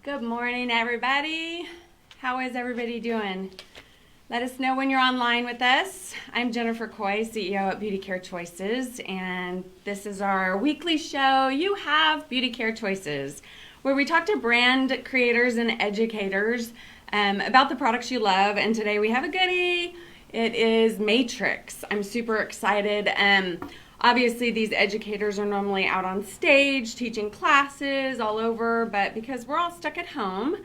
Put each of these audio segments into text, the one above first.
Good morning, everybody. How is everybody doing? Let us know when you're online with us. I'm Jennifer Coy, CEO at Beauty Care Choices, and this is our weekly show, You Have Beauty Care Choices, where we talk to brand creators and educators about the products you love. And today we have a goodie. It is Matrix. I'm super excited. Obviously, these educators are normally out on stage teaching classes all over, but because we're all stuck at home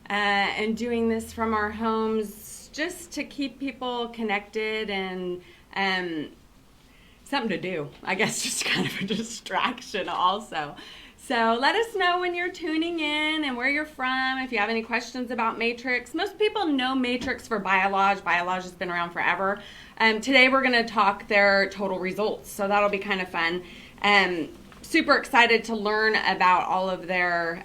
and doing this from our homes just to keep people connected and something to do, I guess, just kind of a distraction also. So let us know when you're tuning in and where you're from. If you have any questions about Matrix. Most people know Matrix for Biolage. Biolage has been around forever. Today we're going to talk their total results. So that'll be kind of fun. Super excited to learn about all of their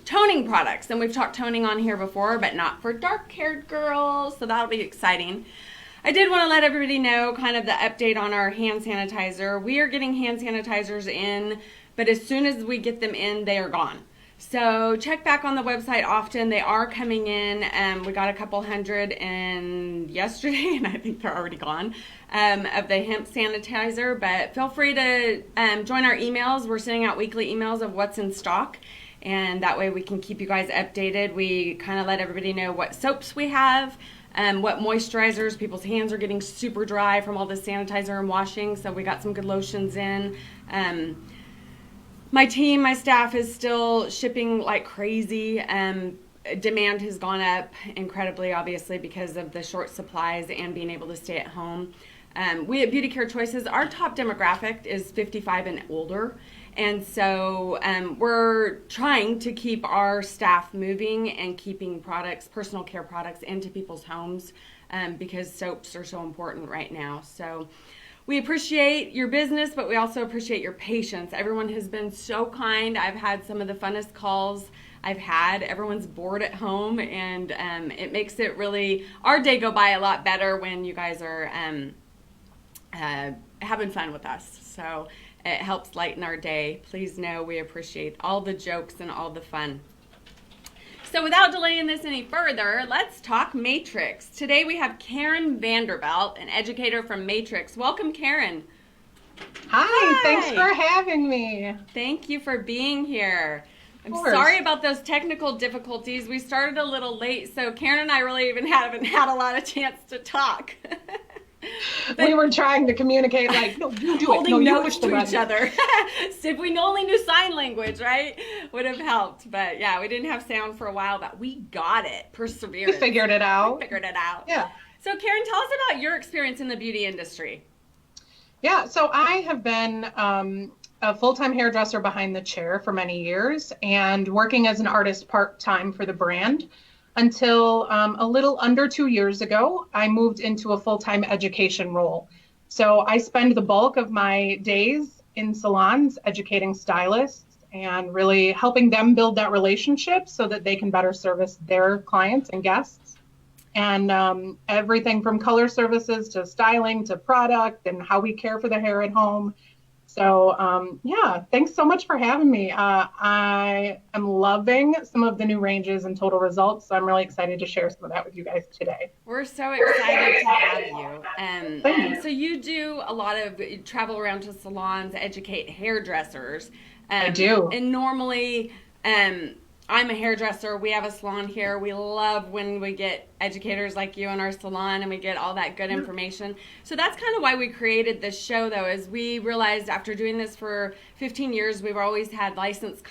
toning products. And we've talked toning on here before, but not for dark-haired girls. So that'll be exciting. I did want to let everybody know kind of the update on our hand sanitizer. We are getting hand sanitizers in, but as soon as we get them in, they are gone. So check back on the website often. They are coming in. We got a couple hundred in yesterday, and I think they're already gone, of the hemp sanitizer. But feel free to join our emails. We're sending out weekly emails of what's in stock, and that way we can keep you guys updated. We kind of let everybody know what soaps we have, what moisturizers. People's hands are getting super dry from all the sanitizer and washing, so we got some good lotions in. My team, my staff is still shipping like crazy. Demand has gone up incredibly, obviously, because of the short supplies and being able to stay at home. We at Beauty Care Choices, our top demographic is 55 and older. And so we're trying to keep our staff moving and keeping products, personal care products, into people's homes because soaps are so important right now. So we appreciate your business, but we also appreciate your patience. Everyone has been so kind. I've had some of the funnest calls I've had. Everyone's bored at home, and it makes it really, our day go by a lot better when you guys are having fun with us. So it helps lighten our day. Please know we appreciate all the jokes and all the fun. So without delaying this any further, let's talk Matrix. Today we have Caryn Vanderbilt, an educator from Matrix. Welcome, Caryn. Hi, thanks for having me. Thank you for being here. I'm sorry about those technical difficulties. We started a little late, so Caryn and I really even haven't had a lot of chance to talk. We were trying to communicate like, no, you do it. No, you push the button. Each other. So if we only knew sign language, right, would have helped. But yeah, we didn't have sound for a while, but we got it. Perseverance. We figured it out. Yeah. So Caryn, tell us about your experience in the beauty industry. Yeah, so I have been a full-time hairdresser behind the chair for many years and working as an artist part-time for the brand. Until a little under 2 years ago, I moved into a full-time education role. So I spend the bulk of my days in salons educating stylists and really helping them build that relationship so that they can better service their clients and guests. And everything from color services to styling to product and how we care for the hair at home. So yeah, thanks so much for having me. I am loving some of the new ranges and total results. So I'm really excited to share some of that with you guys today. We're so excited to have you. So you do a lot of travel around to salons, educate hairdressers. I do. And normally, I'm a hairdresser. We have a salon here. We love when we get educators like you in our salon and we get all that good information. So that's kind of why we created this show, though, is we realized after doing this for 15 years, we've always had licensed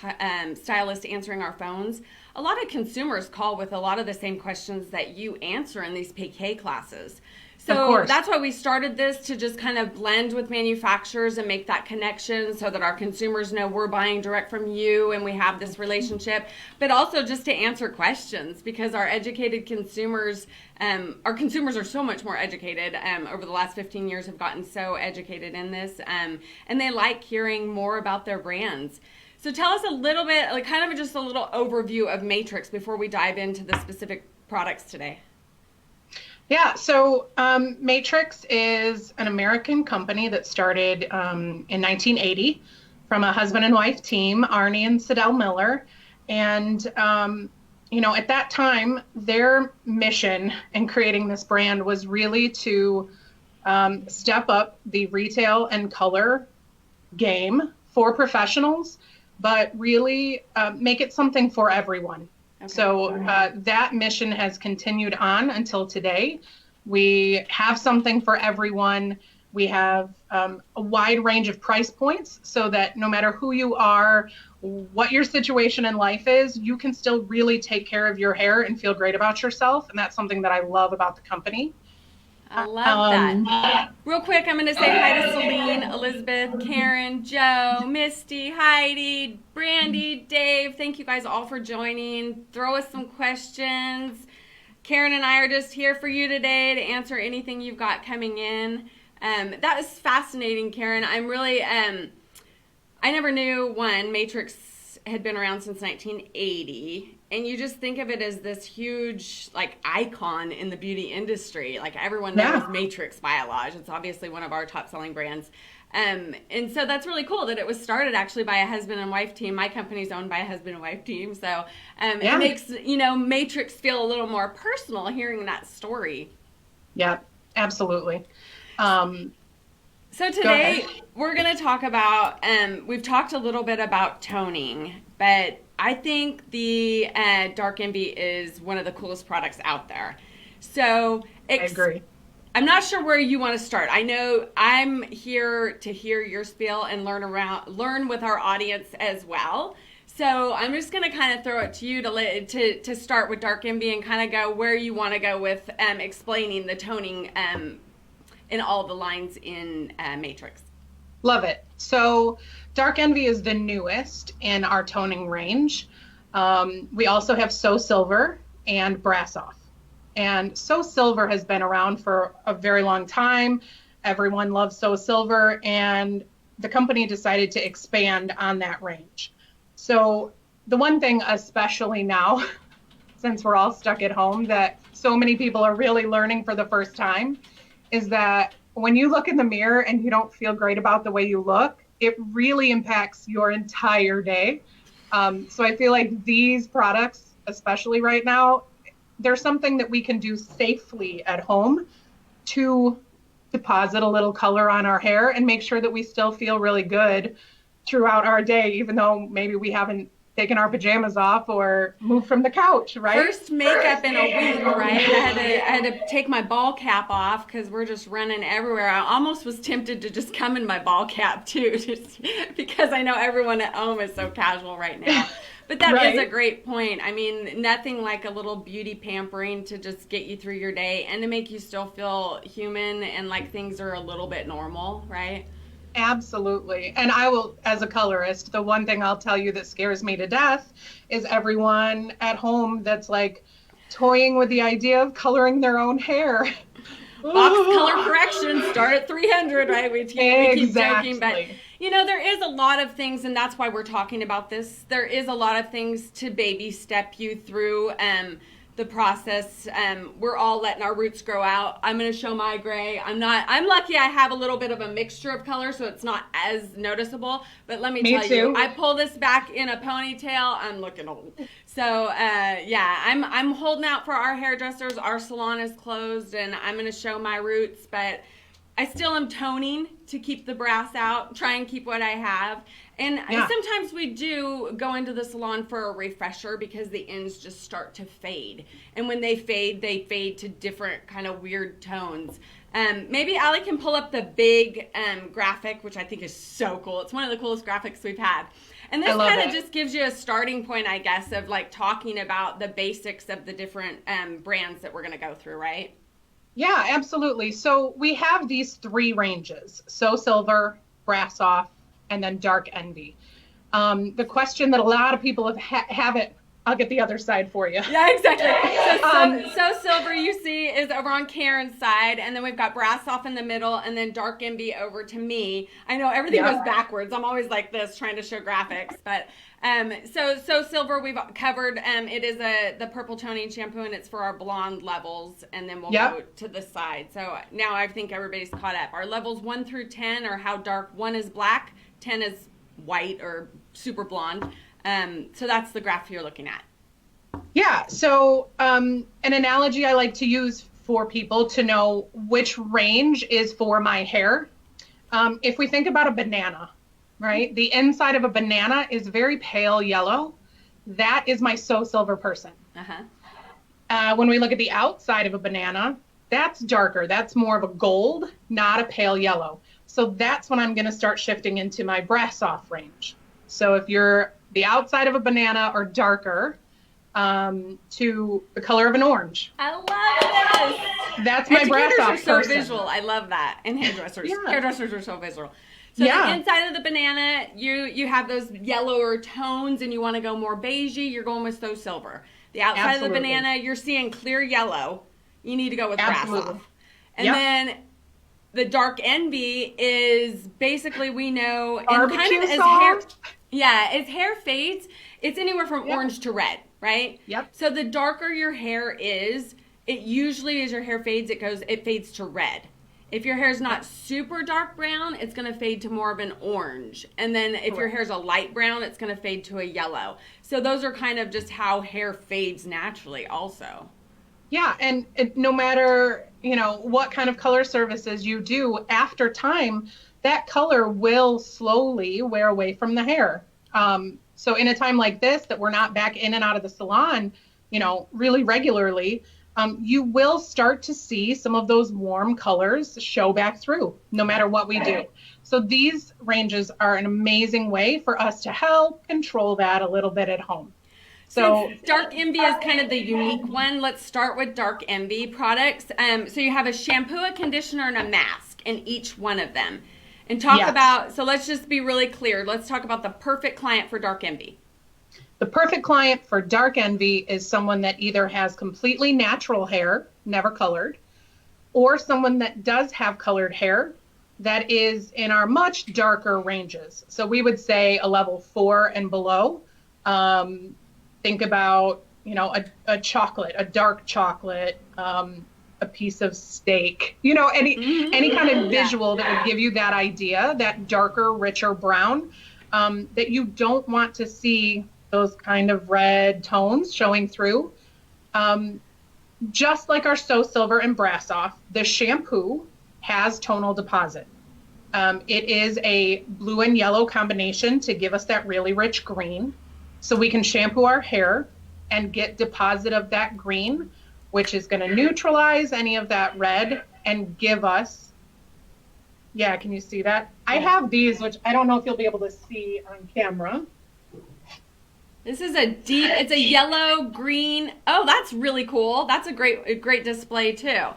stylists answering our phones. A lot of consumers call with a lot of the same questions that you answer in these PK classes. So that's why we started this, to just kind of blend with manufacturers and make that connection so that our consumers know we're buying direct from you and we have this relationship, but also just to answer questions, because our educated consumers, our consumers are so much more educated over the last 15 years, have gotten so educated in this, and they like hearing more about their brands. So tell us a little bit, like kind of just a little overview of Matrix before we dive into the specific products today. Yeah, so Matrix is an American company that started in 1980 from a husband and wife team, Arnie and Sidell Miller. And, at that time, their mission in creating this brand was really to step up the retail and color game for professionals, but really make it something for everyone. Okay. So that mission has continued on until today. We have something for everyone. We have a wide range of price points so that no matter who you are, what your situation in life is, you can still really take care of your hair and feel great about yourself. And that's something that I love about the company. I love that. Real quick, I'm going to say hi to Celine, Elizabeth, Caryn, Joe, Misty, Heidi, Brandy, Dave. Thank you guys all for joining. Throw us some questions. Caryn and I are just here for you today to answer anything you've got coming in. That was fascinating, Caryn. I'm really, I never knew Matrix had been around since 1980. And you just think of it as this huge, like, icon in the beauty industry. Like, everyone knows Matrix Biolage. It's obviously one of our top-selling brands. And so that's really cool that it was started actually by a husband and wife team. My company's owned by a husband and wife team. So it makes, Matrix feel a little more personal hearing that story. Yeah, absolutely. So today we're going to talk about, we've talked a little bit about toning, but I think the Dark Envy is one of the coolest products out there. So I agree. I'm not sure where you want to start. I know I'm here to hear your spiel and learn with our audience as well. So I'm just going to kind of throw it to you to start with Dark Envy and kind of go where you want to go with explaining the toning in all the lines in Matrix. Love it. So Dark Envy is the newest in our toning range. We also have So Silver and Brass Off. And So Silver has been around for a very long time. Everyone loves So Silver, and the company decided to expand on that range. So the one thing, especially now, since we're all stuck at home, that so many people are really learning for the first time, is that when you look in the mirror and you don't feel great about the way you look, it really impacts your entire day. So I feel like these products, especially right now, they're something that we can do safely at home to deposit a little color on our hair and make sure that we still feel really good throughout our day, even though maybe we haven't taken our pajamas off or moved from the couch, right? First makeup in a week, right? I had to take my ball cap off because we're just running everywhere. I almost was tempted to just come in my ball cap too, just because I know everyone at home is so casual right now. But that is a great point. I mean, nothing like a little beauty pampering to just get you through your day and to make you still feel human and like things are a little bit normal, right? Absolutely. And I will, as a colorist, the one thing I'll tell you that scares me to death is everyone at home that's like toying with the idea of coloring their own hair. Box color correction, start at 300, right? We keep joking, but there is a lot of things, and that's why we're talking about this. There is a lot of things to baby step you through the process. We're all letting our roots grow out. I'm going to show my gray. I'm lucky I have a little bit of a mixture of color, so it's not as noticeable. But let me tell you, I pull this back in a ponytail, I'm looking old. So, I'm holding out for our hairdressers. Our salon is closed, and I'm going to show my roots, but I still am toning to keep the brass out, try and keep what I have. And sometimes we do go into the salon for a refresher because the ends just start to fade. And when they fade to different kind of weird tones. Maybe Allie can pull up the big graphic, which I think is so cool. It's one of the coolest graphics we've had. And this kind of just gives you a starting point, I guess, of like talking about the basics of the different brands that we're going to go through, right? Yeah, absolutely. So we have these three ranges: So Silver, Brass Off, and then Dark Envy. The question that a lot of people have it, I'll get the other side for you. Yeah, exactly. So Silver, you see, is over on Caryn's side, and then we've got Brass Off in the middle, and then Dark Envy over to me. I know everything goes backwards. I'm always like this trying to show graphics, but so Silver we've covered. It is the purple toning shampoo, and it's for our blonde levels, and then we'll go to the side. So now I think everybody's caught up. Our levels 1 through 10 are how dark. 1 is black, 10 is white or super blonde. So that's the graph you're looking at. Yeah. So an analogy I like to use for people to know which range is for my hair. If we think about a banana, right? The inside of a banana is very pale yellow. That is my so silver person. When we look at the outside of a banana, that's darker. That's more of a gold, not a pale yellow. So that's when I'm going to start shifting into my brass off range. So if you're the outside of a banana or darker, to the color of an orange. I love this. That's my brass off person. Are so person. visual. I love that. And hairdressers. Yeah. Hairdressers are so visual. So the inside of the banana, you have those yellower tones and you want to go more beigey, you're going with so silver. The outside of the banana, you're seeing clear yellow. You need to go with brass off. And then the dark envy is basically, we know, and kind of as hair, as hair fades, it's anywhere from orange to red, right? Yep. So the darker your hair is, it usually, as your hair fades, it fades to red. If your hair is not super dark brown, it's going to fade to more of an orange. And then if your hair is a light brown, it's going to fade to a yellow. So those are kind of just how hair fades naturally also. Yeah, and no matter, what kind of color services you do, after time, that color will slowly wear away from the hair. So in a time like this, that we're not back in and out of the salon, really regularly, you will start to see some of those warm colors show back through, no matter what we do. So these ranges are an amazing way for us to help control that a little bit at home. So Dark Envy is kind of the unique one. Let's start with Dark Envy products. So you have a shampoo, a conditioner, and a mask in each one of them. And talk about, so let's just be really clear. Let's talk about the perfect client for Dark Envy. The perfect client for Dark Envy is someone that either has completely natural hair, never colored, or someone that does have colored hair that is in our much darker ranges. So we would say a level 4 and below. Think about, a chocolate, a dark chocolate, a piece of steak, any kind of visual that would give you that idea, that darker, richer brown, that you don't want to see those kind of red tones showing through. Just like our So Silver and Brass Off, the shampoo has tonal deposit. It is a blue and yellow combination to give us that really rich green. So we can shampoo our hair and get deposit of that green, which is going to neutralize any of that red and give us, can you see that? I have these, which I don't know if you'll be able to see on camera. This is it's a yellow, green. Oh, that's really cool. That's a great display too.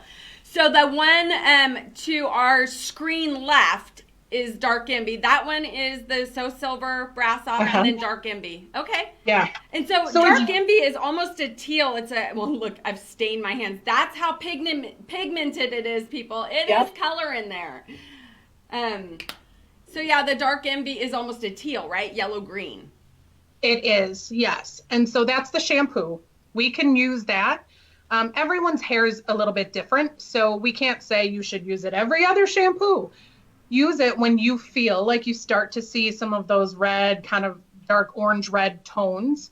So the one to our screen left is Dark Envy. That one is the So Silver, Brass Off, and then Dark Envy. Okay. Yeah. And so Dark Envy is almost a teal. Look, I've stained my hands. That's how pigmented it is, people. It is color in there. So the Dark Envy is almost a teal, right? Yellow-green. It is, yes. And so that's the shampoo. We can use that. Everyone's hair is a little bit different, so we can't say you should use it every other shampoo. Use it when you feel like you start to see some of those red, kind of dark orange red tones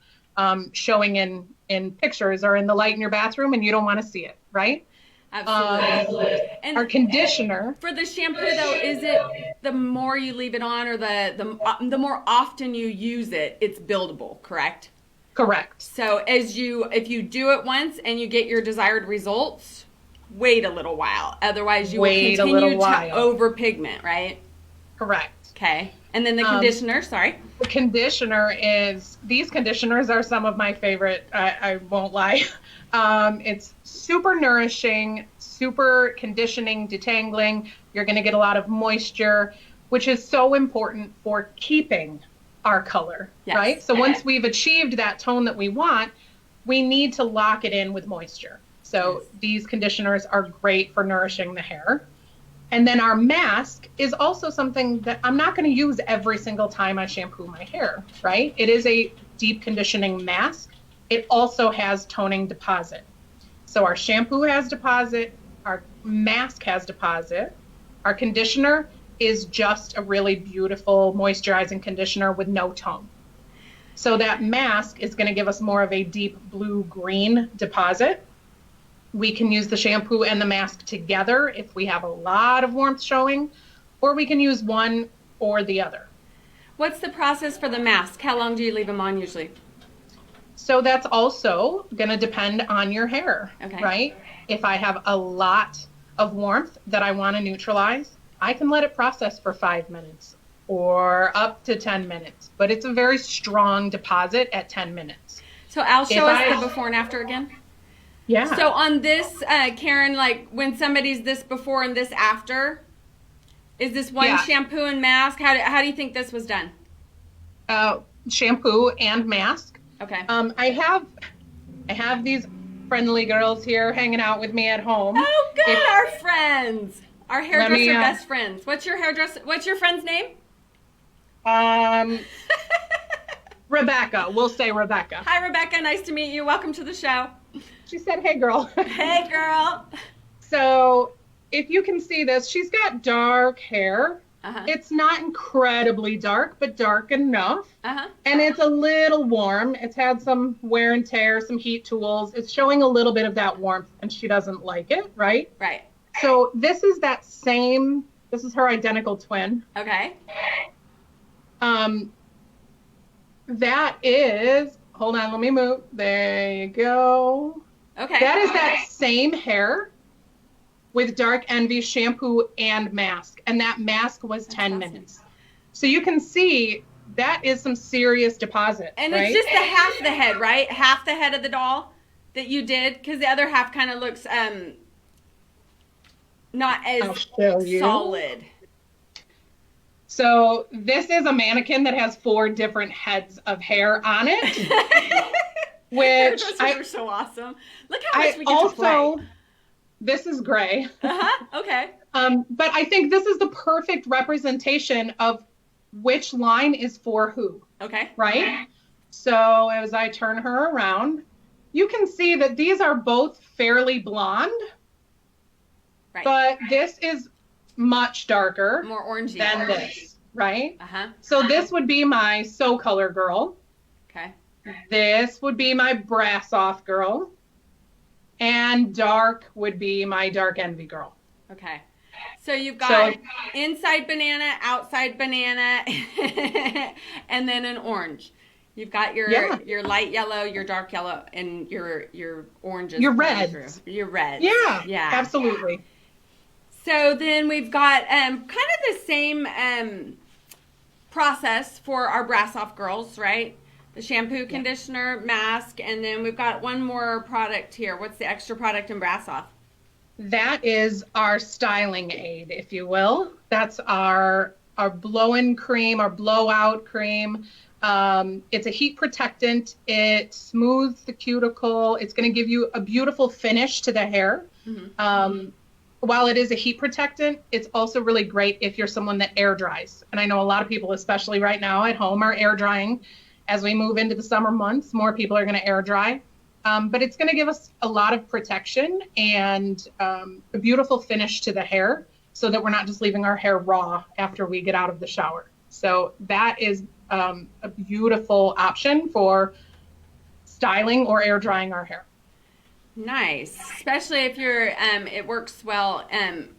showing in pictures or in the light in your bathroom, and you don't want to see it, right? Absolutely. And our conditioner. For the shampoo, though, is it the more you leave it on or the more often you use it, it's buildable, correct? Correct. So if you do it once and you get your desired results, wait a little while. Otherwise, you will continue to over pigment, right? Correct. Okay. And then the conditioner, sorry. The conditioner these conditioners are some of my favorite, I won't lie. It's super nourishing, super conditioning, detangling. You're going to get a lot of moisture, which is so important for keeping our color, right? So once we've achieved that tone that we want, we need to lock it in with moisture. So these conditioners are great for nourishing the hair. And then our mask is also something that I'm not going to use every single time I shampoo my hair, right? It is a deep conditioning mask. It also has toning deposit. So our shampoo has deposit, our mask has deposit, our conditioner is just a really beautiful moisturizing conditioner with no tone. So that mask is going to give us more of a deep blue-green deposit. We can use the shampoo and the mask together if we have a lot of warmth showing, or we can use one or the other. What's the process for the mask? How long do you leave them on usually? So that's also going to depend on your hair, right? If I have a lot of warmth that I want to neutralize, I can let it process for 5 minutes or up to 10 minutes. But it's a very strong deposit at 10 minutes. So Al, show us the before and after again. Yeah. So on this, Caryn, like when somebody's this before and this after, is this one shampoo and mask? How do you think this was done? Shampoo and mask. Okay. I have these friendly girls here hanging out with me at home. Oh, good. Our friends. Our hairdresser best friends. What's your friend's name? Rebecca. We'll say Rebecca. Hi, Rebecca. Nice to meet you. Welcome to the show. She said, hey, girl. Hey, girl. So if you can see this, she's got dark hair. It's not incredibly dark, but dark enough. And it's a little warm. It's had some wear and tear, some heat tools. It's showing a little bit of that warmth, and she doesn't like it, right? Right. So this is this is her identical twin. Okay. That is, hold on, let me move. There you go. Okay. That is that same hair with Dark Envy shampoo and mask. And that mask was 10 minutes. So you can see that is some serious deposit. And right? It's just the half the head, right? Half the head of the doll that you did, because the other half kind of looks not as solid. So this is a mannequin that has 4 different heads of hair on it. Which are so awesome. Look how much we get to play. This is gray. Okay. But I think this is the perfect representation of which line is for who. Okay. Right? So as I turn her around, you can see that these are both fairly blonde. Right. But this is much darker. More orangey than this. Right? So this would be my So Color girl. Okay. This would be my Brass Off girl. And dark would be my Dark Envy girl. Okay. So you've got inside banana, outside banana, and then an orange. You've got your light yellow, your dark yellow, and your oranges. Your reds. Your reds. Yeah. Yeah. Absolutely. So then we've got kind of the same process for our Brass Off girls, right? The shampoo, conditioner, mask, and then we've got one more product here. What's the extra product in Brass Off? That is our styling aid, if you will. That's our blow-in cream, our blowout cream. It's a heat protectant. It smooths the cuticle. It's going to give you a beautiful finish to the hair. While it is a heat protectant, it's also really great if you're someone that air dries. And I know a lot of people, especially right now at home, are air drying. As we move into the summer months, more people are going to air dry. But it's going to give us a lot of protection and a beautiful finish to the hair so that we're not just leaving our hair raw after we get out of the shower. So that is a beautiful option for styling or air drying our hair. Nice, especially if you're, it works well.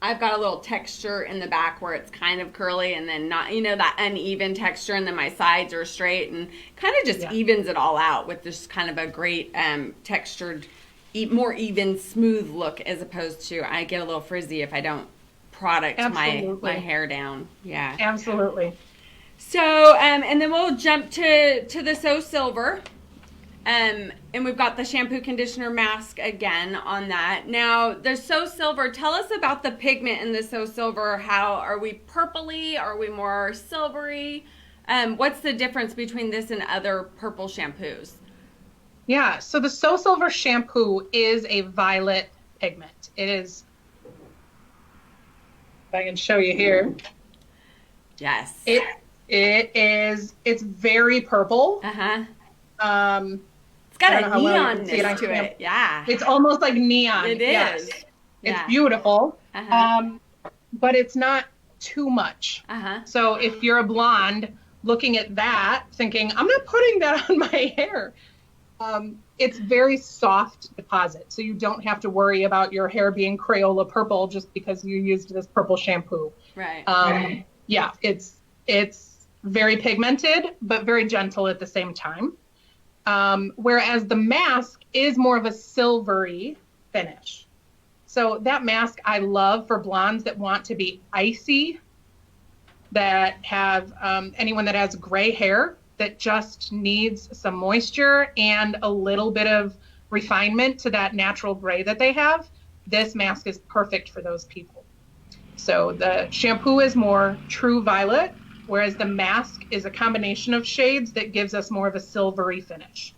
I've got a little texture in the back where it's kind of curly and then not, that uneven texture, and then my sides are straight, and kind of just evens it all out with this kind of a great textured, more even, smooth look, as opposed to I get a little frizzy if I don't product my hair down. Yeah, absolutely. So, and then we'll jump to the So Silver. And we've got the shampoo, conditioner, mask again on that. Now, the So Silver, tell us about the pigment in the So Silver. How are we purpley? Are we more silvery? What's the difference between this and other purple shampoos? Yeah, so the So Silver shampoo is a violet pigment. It is, if I can show you here. Yes. It's very purple. It's got a neonness to it. Yeah. It's almost like neon. It is. Yes. It's beautiful. But it's not too much. So if you're a blonde, looking at that, thinking, I'm not putting that on my hair. It's very soft deposit, so you don't have to worry about your hair being Crayola purple just because you used this purple shampoo. Right. Yeah, it's very pigmented, but very gentle at the same time. Whereas the mask is more of a silvery finish. So that mask I love for blondes that want to be icy, that have anyone that has gray hair that just needs some moisture and a little bit of refinement to that natural gray that they have. This mask is perfect for those people. So the shampoo is more true violet, whereas the mask is a combination of shades that gives us more of a silvery finish.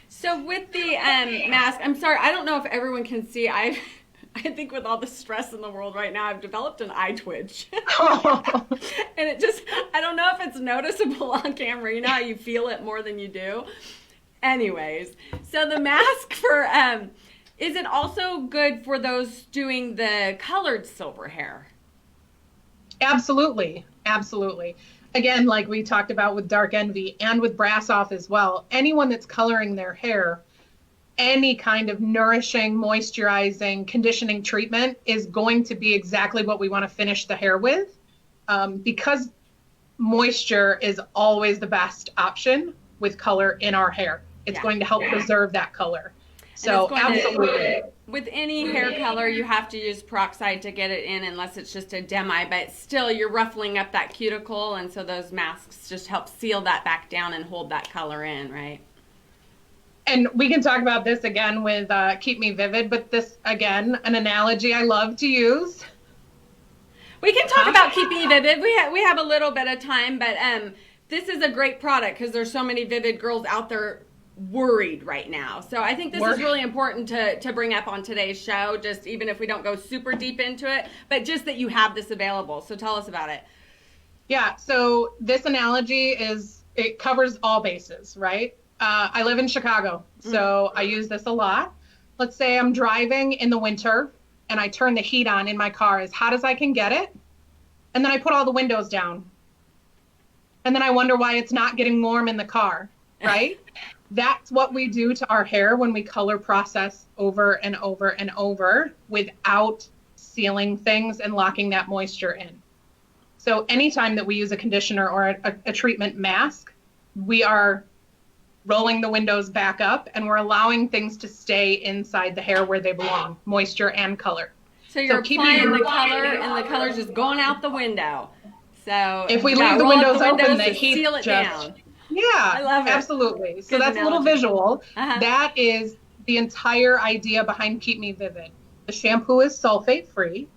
So with the mask, I'm sorry, I don't know if everyone can see. I think with all the stress in the world right now, I've developed an eye twitch. And it just, I don't know if it's noticeable on camera. You know how you feel it more than you do? Anyways, so the mask for, is it also good for those doing the colored silver hair? Absolutely. Absolutely. Again, like we talked about with Dark Envy and with Brass Off as well, anyone that's coloring their hair, any kind of nourishing, moisturizing, conditioning treatment is going to be exactly what we want to finish the hair with, because moisture is always the best option with color in our hair. It's going to help preserve that color. So absolutely. With any hair color, you have to use peroxide to get it in unless it's just a demi, but still you're ruffling up that cuticle, and so those masks just help seal that back down and hold that color in, right? And we can talk about this again with Keep Me Vivid, but this, again, an analogy I love to use. We can talk about Keep Me Vivid. We have a little bit of time, but this is a great product because there's so many Vivid girls out there worried right now. So I think this is really important to bring up on today's show, just even if we don't go super deep into it, but just that you have this available. So tell us about it. Yeah, so this analogy it covers all bases, right? I live in Chicago, so I use this a lot. Let's say I'm driving in the winter and I turn the heat on in my car as hot as I can get it. And then I put all the windows down. And then I wonder why it's not getting warm in the car, right? That's what we do to our hair when we color process over and over and over without sealing things and locking that moisture in. So anytime that we use a conditioner or a treatment mask, we are rolling the windows back up and we're allowing things to stay inside the hair where they belong, moisture and color. So you're applying the color and the color's just going out the window. So if we leave the windows open, the heat seal it just down. Yeah, I love it. Absolutely. So Good that's analogy. a little visual. That is the entire idea behind Keep Me Vivid. The shampoo is sulfate free.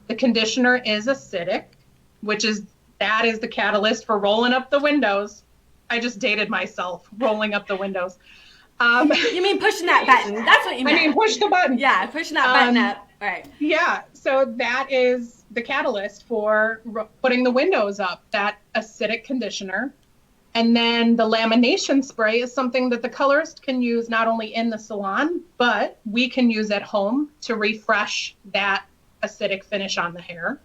The conditioner is acidic, that is the catalyst for rolling up the windows. I just dated myself, rolling up the windows. You mean pushing that button? That's what you mean. I mean, push the button. Yeah, pushing that button up. Right. Yeah, so that is the catalyst for putting the windows up, that acidic conditioner. And then the lamination spray is something that the colorist can use not only in the salon, but we can use at home to refresh that acidic finish on the hair.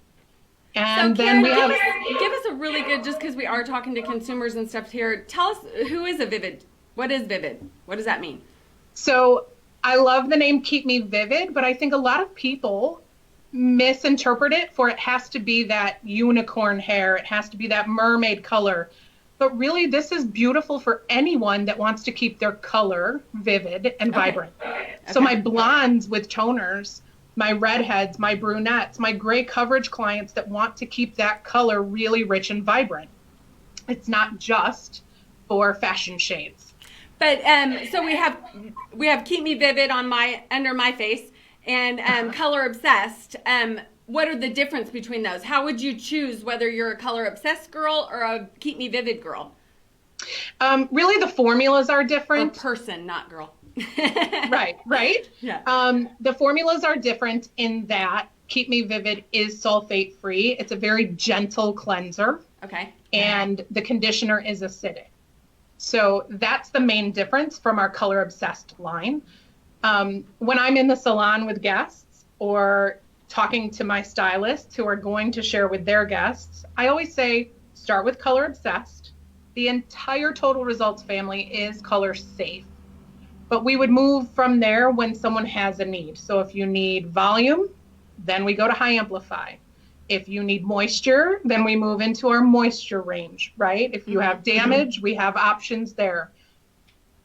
And so, then Caryn, give us a really good, just because we are talking to consumers and stuff here, tell us, who is a Vivid? What is Vivid? What does that mean? So I love the name Keep Me Vivid, but I think a lot of people misinterpret it for it has to be that unicorn hair. It has to be that mermaid color. But really, this is beautiful for anyone that wants to keep their color vivid and vibrant. So my blondes with toners, my redheads, my brunettes, my gray coverage clients that want to keep that color really rich and vibrant. It's not just for fashion shades. But so we have Keep Me Vivid under my face and Color Obsessed. What are the difference between those? How would you choose whether you're a color obsessed girl or a Keep Me Vivid girl? Really, the formulas are different. Or person, not girl. Right. Yeah. The formulas are different in that Keep Me Vivid is sulfate free. It's a very gentle cleanser. Okay. And the conditioner is acidic. So that's the main difference from our color obsessed line. When I'm in the salon with guests or talking to my stylists who are going to share with their guests, I always say, start with color obsessed, The entire Total Results family is color safe. But we would move from there when someone has a need. So if you need volume, then we go to High Amplify. If you need moisture, then we move into our moisture range, right? If you have damage, we have options there.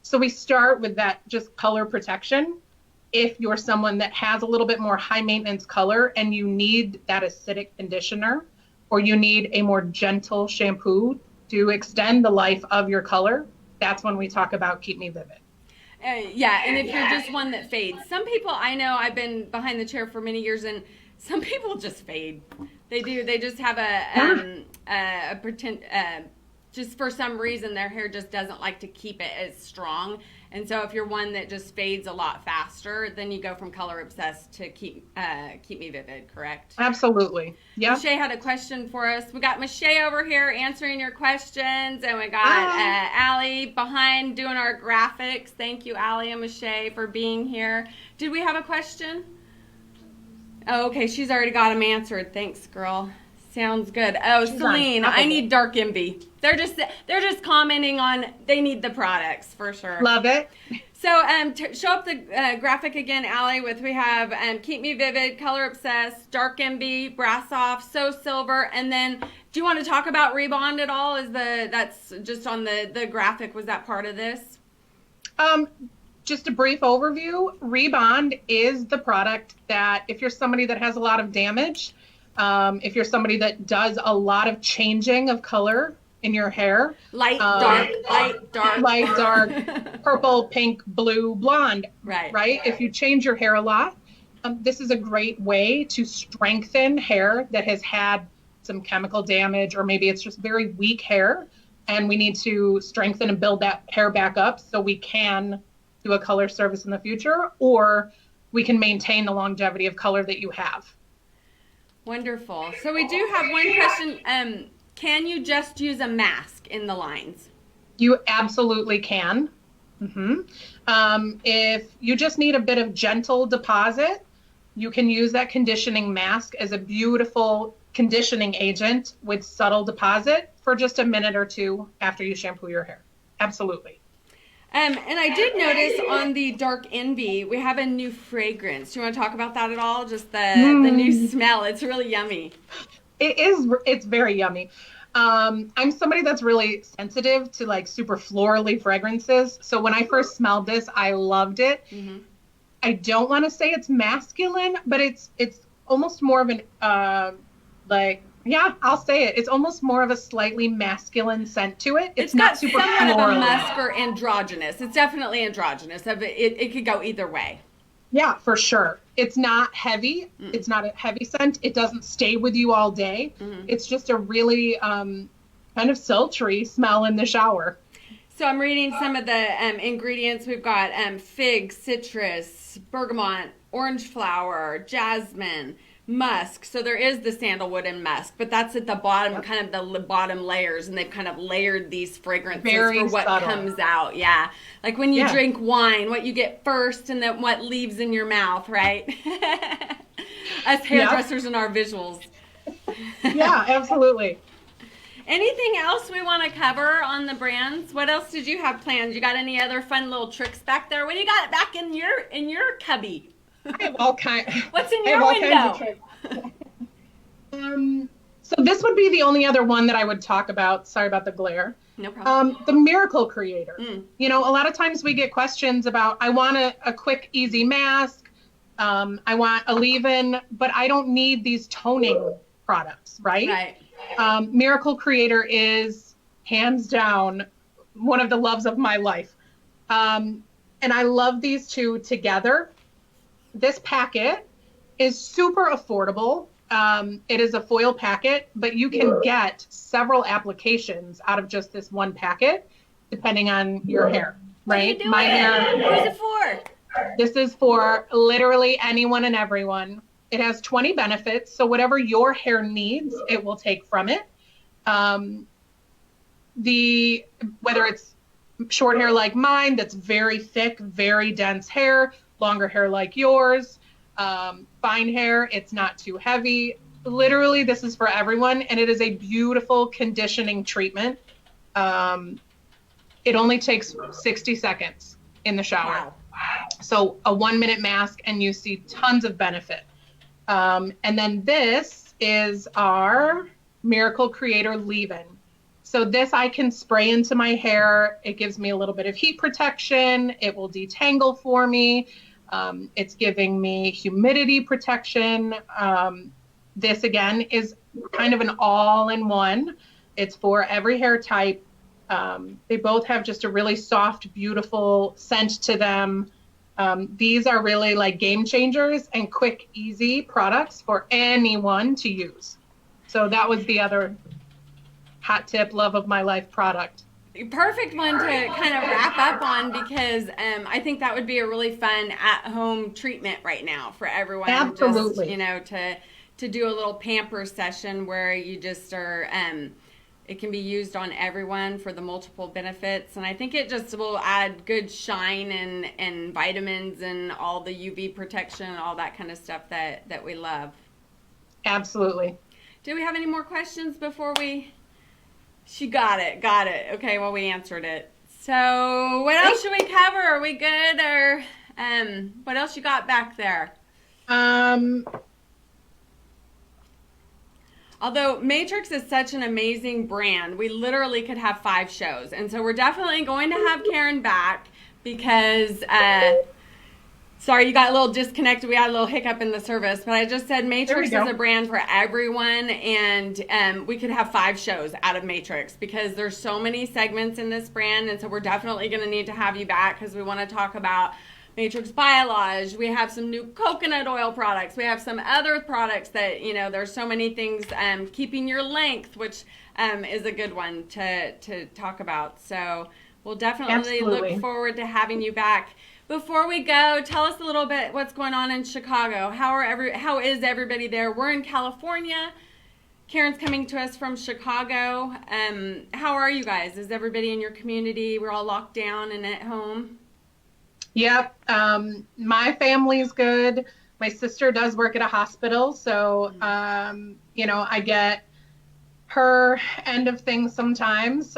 So we start with that just color protection. If you're someone that has a little bit more high maintenance color and you need that acidic conditioner, or you need a more gentle shampoo to extend the life of your color, that's when we talk about Keep Me Vivid. Yeah, and if you're just one that fades. Some people, I know, I've been behind the chair for many years, and some people just fade. They do. They just have a pretend, just for some reason, their hair just doesn't like to keep it as strong. And so if you're one that just fades a lot faster, then you go from Color Obsessed to Keep Me Vivid, correct? Absolutely. Yeah. Michelle had a question for us. We got Michelle over here answering your questions, and we got Allie behind doing our graphics. Thank you, Allie and Michelle, for being here. Did we have a question? Oh, okay. She's already got them answered. Thanks, girl. Sounds good. Oh, Celine, I need Dark Envy. They're just commenting on they need the products for sure. Love it. So show up the graphic again, Allie. We have Keep Me Vivid, Color Obsessed, Dark Envy, Brass Off, So Silver, and then do you want to talk about Rebond at all? That's just on the graphic? Was that part of this? Just a brief overview. Rebond is the product that if you're somebody that has a lot of damage. If you're somebody that does a lot of changing of color in your hair. Light, dark, light, dark, purple, pink, blue, blonde. Right? If you change your hair a lot, this is a great way to strengthen hair that has had some chemical damage, or maybe it's just very weak hair, and we need to strengthen and build that hair back up so we can do a color service in the future, or we can maintain the longevity of color that you have. Wonderful. So we do have one question. Can you just use a mask in the lines? You absolutely can. If you just need a bit of gentle deposit, you can use that conditioning mask as a beautiful conditioning agent with subtle deposit for just a minute or two after you shampoo your hair. Absolutely. And I did notice on the Dark Envy, we have a new fragrance. Do you want to talk about that at all? Just the new smell. It's really yummy. It is. It's very yummy. I'm somebody that's really sensitive to like super florally fragrances. So when I first smelled this, I loved it. I don't want to say it's masculine, but it's almost more of an yeah, I'll say it. It's almost more of a slightly masculine scent to it. It's not super somewhat floral. Of a musk or androgynous. It's definitely androgynous. It could go either way. Yeah, for sure. It's not heavy. It's not a heavy scent. It doesn't stay with you all day. It's just a really kind of sultry smell in the shower. So I'm reading some of the ingredients. We've got fig, citrus, bergamot, orange flower, jasmine, musk. So there is the sandalwood and musk, but that's at the bottom, kind of the bottom layers, and they've kind of layered these fragrances for what comes out. Yeah. Like when you drink wine, what you get first and then what leaves in your mouth, right? Us hairdressers and our visuals. Yeah, absolutely. Anything else we want to cover on the brands? What else did you have planned? You got any other fun little tricks back there? What do you got back in your cubby? I have all kinds. What's in your window? So this would be the only other one that I would talk about. Sorry about the glare. No problem. The Miracle Creator. You know, a lot of times we get questions about, I want a quick, easy mask. I want a leave-in, but I don't need these toning products, right? Miracle Creator is hands down one of the loves of my life. And I love these two together. This packet is super affordable. It is a foil packet, but you can get several applications out of just this one packet, depending on your hair, right? My hair. Who's it for? This is for literally anyone and everyone. It has 20 benefits, so whatever your hair needs, it will take from it. Whether it's short hair like mine, that's very thick, very dense hair, longer hair like yours, fine hair, it's not too heavy. Literally, this is for everyone, and it is a beautiful conditioning treatment. It only takes 60 seconds in the shower. Wow. So a 1-minute mask and you see tons of benefit. And then this is our Miracle Creator leave-in. So this I can spray into my hair. It gives me a little bit of heat protection. It will detangle for me. It's giving me humidity protection. This again is kind of an all-in-one. It's for every hair type. They both have just a really soft, beautiful scent to them. These are really like game changers and quick, easy products for anyone to use. So that was the other hot tip, love of my life product. Perfect one to kind of wrap up on, because I think that would be a really fun at-home treatment right now for everyone. Absolutely. Just, you know, to do a little pamper session where you just are, it can be used on everyone for the multiple benefits. And I think it just will add good shine and vitamins and all the UV protection and all that kind of stuff that we love. Absolutely. Do we have any more questions before we... She got it. Okay, well, we answered it. So what else should we cover? Are we good? Or what else you got back there? Although Matrix is such an amazing brand, we literally could have 5 shows. And so we're definitely going to have Caryn back because... Sorry, you got a little disconnected. We had a little hiccup in the service, but I just said Matrix is a brand for everyone, and we could have 5 shows out of Matrix because there's so many segments in this brand, and so we're definitely going to need to have you back because we want to talk about Matrix Biolage. We have some new coconut oil products. We have some other products that, you know, there's so many things, keeping your length, which is a good one to talk about. So we'll definitely look forward to having you back. Before we go, tell us a little bit what's going on in Chicago. How is everybody there? We're in California. Caryn's coming to us from Chicago. How are you guys? Is everybody in your community? We're all locked down and at home. Yep. My family's good. My sister does work at a hospital, so you know, I get her end of things sometimes.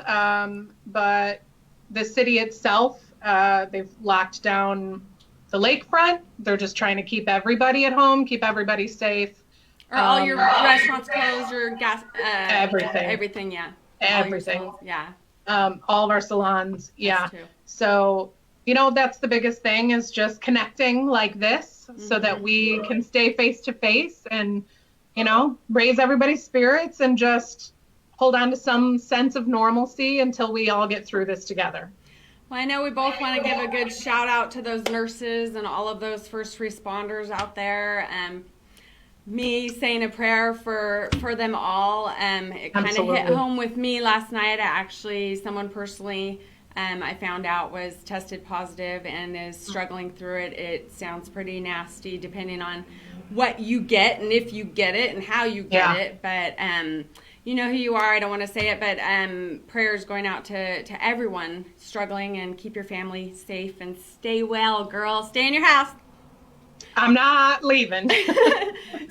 But the city itself, they've locked down the lakefront. They're just trying to keep everybody at home, keep everybody safe. Are all your restaurants closed, your gas, everything, yeah. Everything. Yeah. All of our salons, yeah. So, you know, that's the biggest thing is just connecting like this so that we can stay face to face and, you know, raise everybody's spirits and just hold on to some sense of normalcy until we all get through this together. Well, I know we both want to give a good shout out to those nurses and all of those first responders out there. Me saying a prayer for them all. It kind of hit home with me last night. Someone personally I found out was tested positive and is struggling through it. It sounds pretty nasty depending on what you get and if you get it and how you get it. But you know who you are. I don't want to say it, but prayers going out to everyone struggling, and keep your family safe and stay well, girl. Stay in your house. I'm not leaving.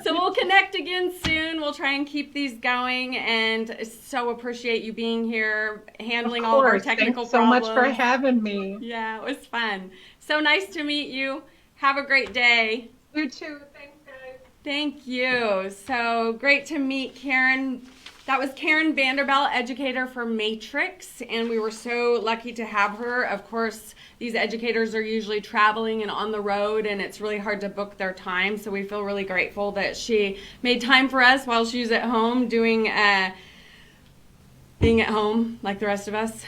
So we'll connect again soon. We'll try and keep these going, and so appreciate you being here, handling all of our technical problems. Thanks so much for having me. Yeah, it was fun. So nice to meet you. Have a great day. You too. Thanks, guys. Thank you. So great to meet Caryn. That was Caryn Vanderbilt, educator for Matrix, and we were so lucky to have her. Of course, these educators are usually traveling and on the road, and it's really hard to book their time, so we feel really grateful that she made time for us while she was at home being at home like the rest of us.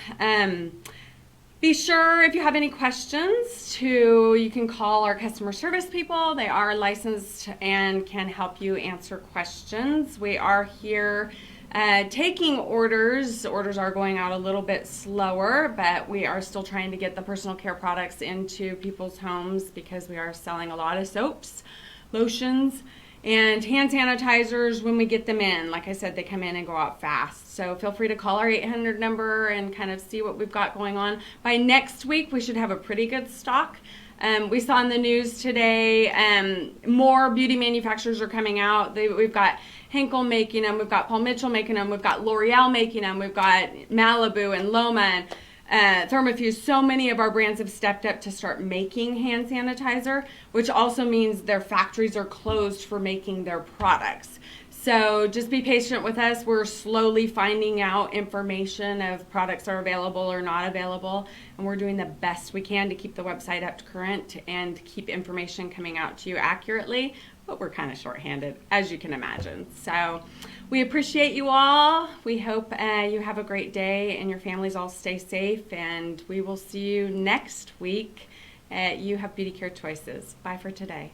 Be sure, if you have any questions, you can call our customer service people. They are licensed and can help you answer questions. We are here taking orders. Orders are going out a little bit slower, but we are still trying to get the personal care products into people's homes because we are selling a lot of soaps, lotions, and hand sanitizers when we get them in. Like I said, they come in and go out fast. So feel free to call our 800 number and kind of see what we've got going on. By next week, we should have a pretty good stock. We saw in the news today more beauty manufacturers are coming out. We've got Henkel making them, we've got Paul Mitchell making them, we've got L'Oreal making them, we've got Malibu and Loma and Thermofuse. So many of our brands have stepped up to start making hand sanitizer, which also means their factories are closed for making their products. So just be patient with us. We're slowly finding out information of products are available or not available, and we're doing the best we can to keep the website up to current and keep information coming out to you accurately, but we're kind of shorthanded, as you can imagine. So we appreciate you all. We hope you have a great day and your families all stay safe, and we will see you next week at You Have Beauty Care Choices. Bye for today.